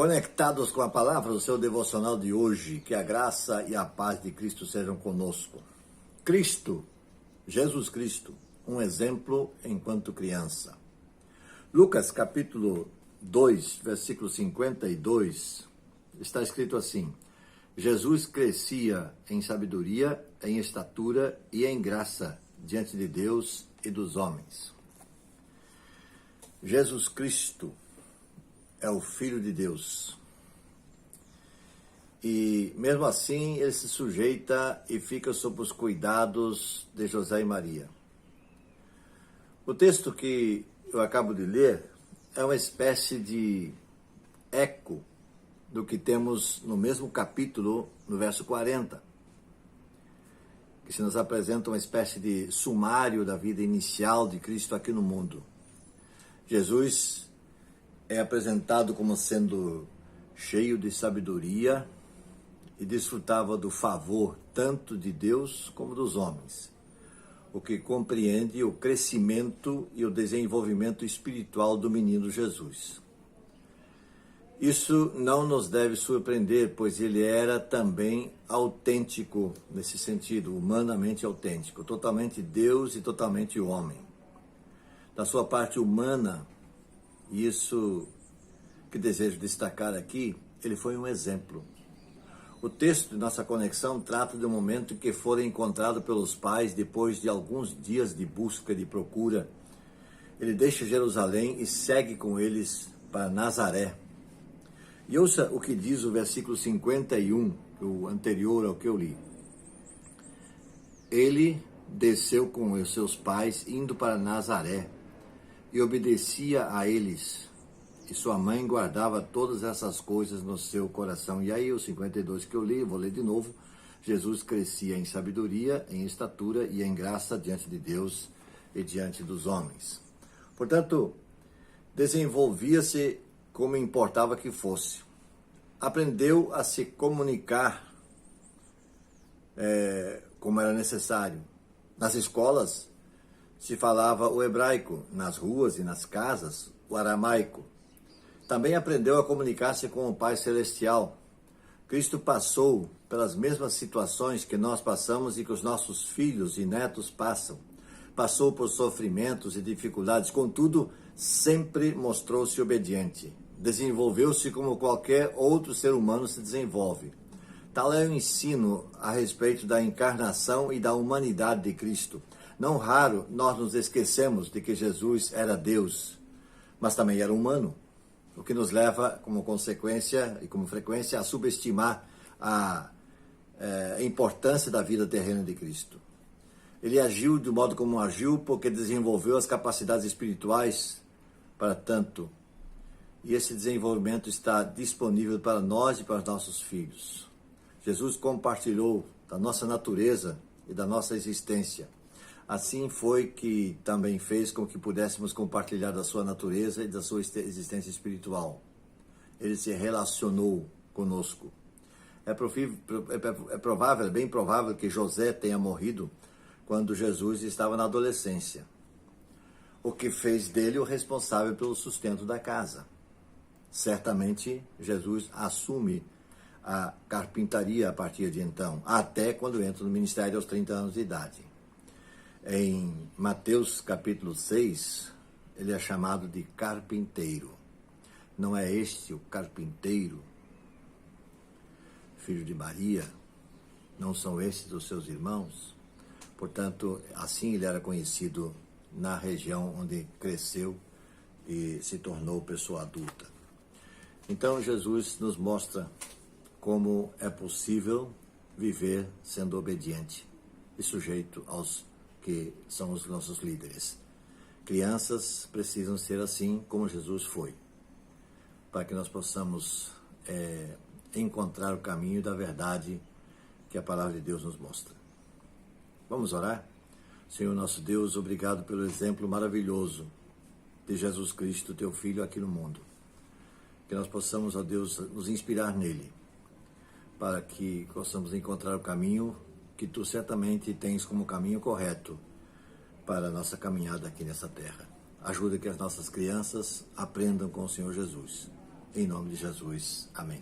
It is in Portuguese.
Conectados com a palavra, o seu devocional de hoje, que a graça e a paz de Cristo sejam conosco. Cristo, Jesus Cristo, um exemplo enquanto criança. Lucas capítulo 2, versículo 52, está escrito assim: Jesus crescia em sabedoria, em estatura e em graça diante de Deus e dos homens. Jesus Cristo é o Filho de Deus. E mesmo assim ele se sujeita e fica sob os cuidados de José e Maria. O texto que eu acabo de ler é uma espécie de eco do que temos no mesmo capítulo, no verso 40, que se nos apresenta uma espécie de sumário da vida inicial de Cristo aqui no mundo. Jesus é apresentado como sendo cheio de sabedoria e desfrutava do favor tanto de Deus como dos homens, o que compreende o crescimento e o desenvolvimento espiritual do menino Jesus. Isso não nos deve surpreender, pois ele era também autêntico nesse sentido, humanamente autêntico, totalmente Deus e totalmente homem. Da sua parte humana, isso que desejo destacar aqui, ele foi um exemplo. O texto de nossa conexão trata de um momento em que foram encontrados pelos pais depois de alguns dias de busca e de procura. Ele deixa Jerusalém e segue com eles para Nazaré. E ouça o que diz o versículo 51, o anterior ao que eu li. Ele desceu com os seus pais indo para Nazaré e obedecia a eles, e sua mãe guardava todas essas coisas no seu coração. E aí o 52 que eu li, vou ler de novo: Jesus crescia em sabedoria, em estatura e em graça diante de Deus e diante dos homens. Portanto, desenvolvia-se como importava que fosse. Aprendeu a se comunicar como era necessário. Nas escolas se falava o hebraico, nas ruas e nas casas o aramaico. Também aprendeu a comunicar-se com o Pai Celestial. Cristo passou pelas mesmas situações que nós passamos e que os nossos filhos e netos passam. Passou por sofrimentos e dificuldades, contudo, sempre mostrou-se obediente. Desenvolveu-se como qualquer outro ser humano se desenvolve. Tal é o ensino a respeito da encarnação e da humanidade de Cristo. Não raro nós nos esquecemos de que Jesus era Deus, mas também era humano, o que nos leva, como consequência e como frequência, a subestimar a importância da vida terrena de Cristo. Ele agiu do modo como agiu porque desenvolveu as capacidades espirituais para tanto. E esse desenvolvimento está disponível para nós e para os nossos filhos. Jesus compartilhou da nossa natureza e da nossa existência. Assim foi que também fez com que pudéssemos compartilhar da sua natureza e da sua existência espiritual. Ele se relacionou conosco. É provável, é bem provável que José tenha morrido quando Jesus estava na adolescência, o que fez dele o responsável pelo sustento da casa. Certamente, Jesus assume a carpintaria a partir de então, até quando entra no ministério aos 30 anos de idade. Em Mateus capítulo 6, ele é chamado de carpinteiro. Não é este o carpinteiro, filho de Maria? Não são estes os seus irmãos? Portanto, assim ele era conhecido na região onde cresceu e se tornou pessoa adulta. Então, Jesus nos mostra como é possível viver sendo obediente e sujeito aos que são os nossos líderes. Crianças precisam ser assim como Jesus foi, para que nós possamos encontrar o caminho da verdade que a palavra de Deus nos mostra. Vamos orar? Senhor nosso Deus, obrigado pelo exemplo maravilhoso de Jesus Cristo, teu Filho, aqui no mundo. Que nós possamos, ó Deus, nos inspirar nele, para que possamos encontrar o caminho que tu certamente tens como caminho correto para a nossa caminhada aqui nessa terra. Ajuda que as nossas crianças aprendam com o Senhor Jesus. em nome de Jesus. Amém.